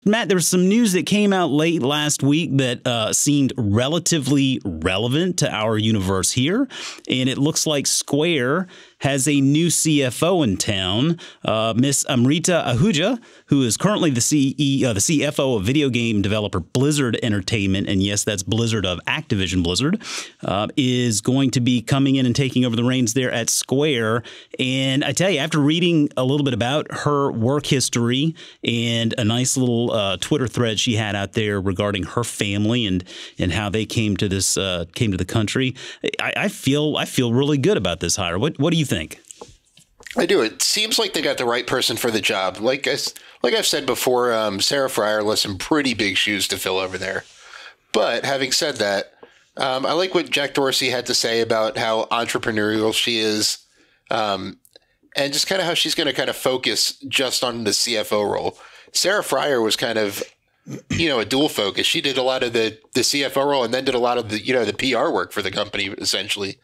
Matt, there was some news that came out late last week that seememed relatively relevant to our universe here. And it looks like Square has a new CFO in town, Miss Amrita Ahuja, who is currently the CFO of video game developer Blizzard Entertainment. And yes, that's Blizzard of Activision Blizzard, is going to be coming in and taking over the reins there at Square. And I tell you, after reading a little bit about her work history and a nice little Twitter thread she had out there regarding her family and how they came to this came to the country, I feel really good about this hire. What do you think? I do. It seems like they got the right person for the job. Like I've said before, Sarah Friar left some pretty big shoes to fill over there. But having said that, I like what Jack Dorsey had to say about how entrepreneurial she is, and just kind of how she's going to kind of focus just on the CFO role. Sarah Friar was kind of, a dual focus. She did a lot of the CFO role and then did a lot of the, the PR work for the company, essentially.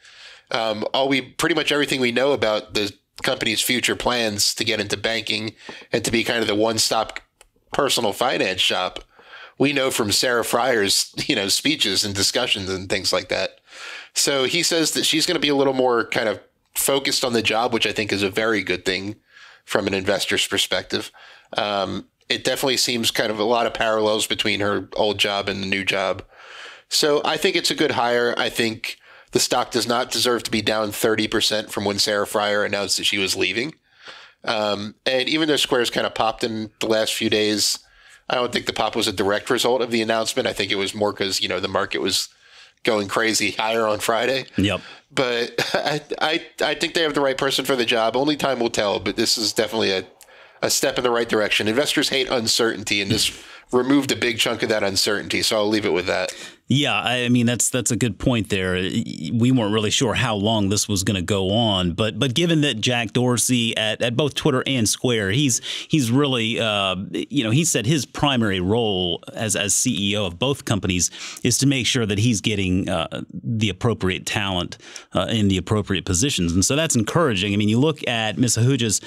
Pretty much everything we know about the company's future plans to get into banking and to be kind of the one-stop personal finance shop, we know from Sarah Friar's, speeches and discussions and things like that. So he says that she's going to be a little more kind of focused on the job, which I think is a very good thing from an investor's perspective. It definitely seems kind of a lot of parallels between her old job and the new job. So I think it's a good hire. I think the stock does not deserve to be down 30% from when Sarah Friar announced that she was leaving. And even though Square's kind of popped in the last few days, I don't think the pop was a direct result of the announcement. I think it was more because, the market was going crazy higher on Friday. Yep. But I think they have the right person for the job. Only time will tell, but this is definitely a step in the right direction. Investors hate uncertainty, and this removed a big chunk of that uncertainty. So I'll leave it with that. Yeah, I mean, that's a good point there. We weren't really sure how long this was going to go on, but given that Jack Dorsey at both Twitter and Square, he's really, he said his primary role as CEO of both companies is to make sure that he's getting the appropriate talent in the appropriate positions. And so that's encouraging. I mean, you look at Ms. Ahuja's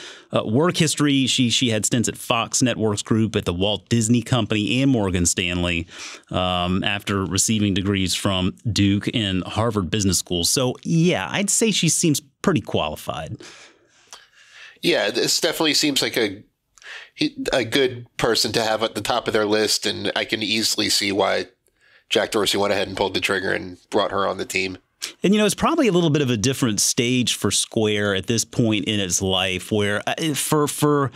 work history. She had stints at Fox Networks Group, at the Walt Disney Company, and Morgan Stanley after receiving degrees from Duke and Harvard Business School. So, yeah, I'd say she seems pretty qualified. Yeah, this definitely seems like a good person to have at the top of their list, and I can easily see why Jack Dorsey went ahead and pulled the trigger and brought her on the team. And, it's probably a little bit of a different stage for Square at this point in its life, where for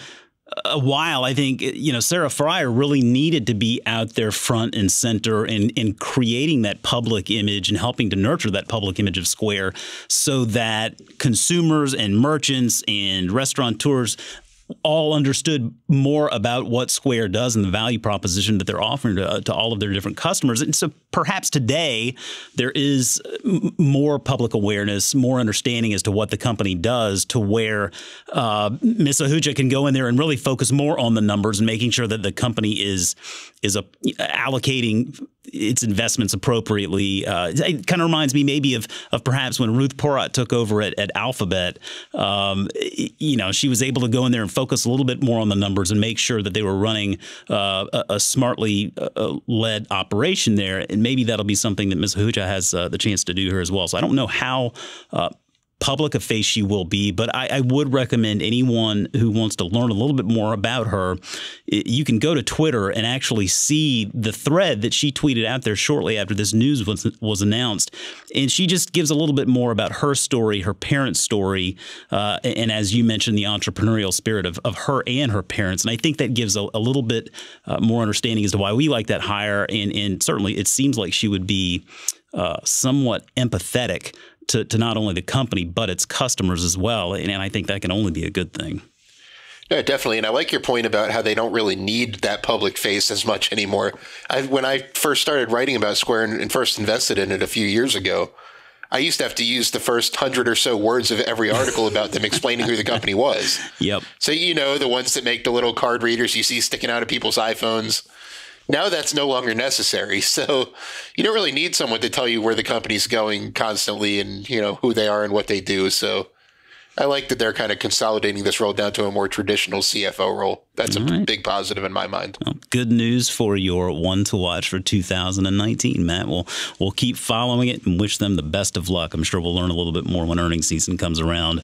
a while, I think, Sarah Friar really needed to be out there front and center in creating that public image and helping to nurture that public image of Square so that consumers and merchants and restaurateurs all understood more about what Square does and the value proposition that they're offering to all of their different customers. And so perhaps today there is more public awareness, more understanding as to what the company does, to where Ms. Ahuja can go in there and really focus more on the numbers and making sure that the company is allocating its investments appropriately. It kind of reminds me maybe of perhaps when Ruth Porat took over at Alphabet. She was able to go in there and focus a little bit more on the numbers and make sure that they were running a smartly led operation there. And maybe that'll be something that Ms. Ahuja has the chance to do here as well. So I don't know how public a face she will be, but I would recommend anyone who wants to learn a little bit more about her, you can go to Twitter and actually see the thread that she tweeted out there shortly after this news was announced. And she just gives a little bit more about her story, her parents' story, and as you mentioned, the entrepreneurial spirit of her and her parents. And I think that gives a little bit more understanding as to why we like that hire. And certainly it seems like she would be somewhat empathetic to not only the company, but its customers as well. And I think that can only be a good thing. No, definitely. And I like your point about how they don't really need that public face as much anymore. When I first started writing about Square and first invested in it a few years ago, I used to have to use the first 100 or so words of every article about them explaining who the company was. Yep. So, the ones that make the little card readers you see sticking out of people's iPhones. Now that's no longer necessary. So you don't really need someone to tell you where the company's going constantly and, who they are and what they do. So I like that they're kind of consolidating this role down to a more traditional CFO role. That's a big positive in my mind. Well, good news for your one to watch for 2019, Matt. We'll keep following it and wish them the best of luck. I'm sure we'll learn a little bit more when earnings season comes around.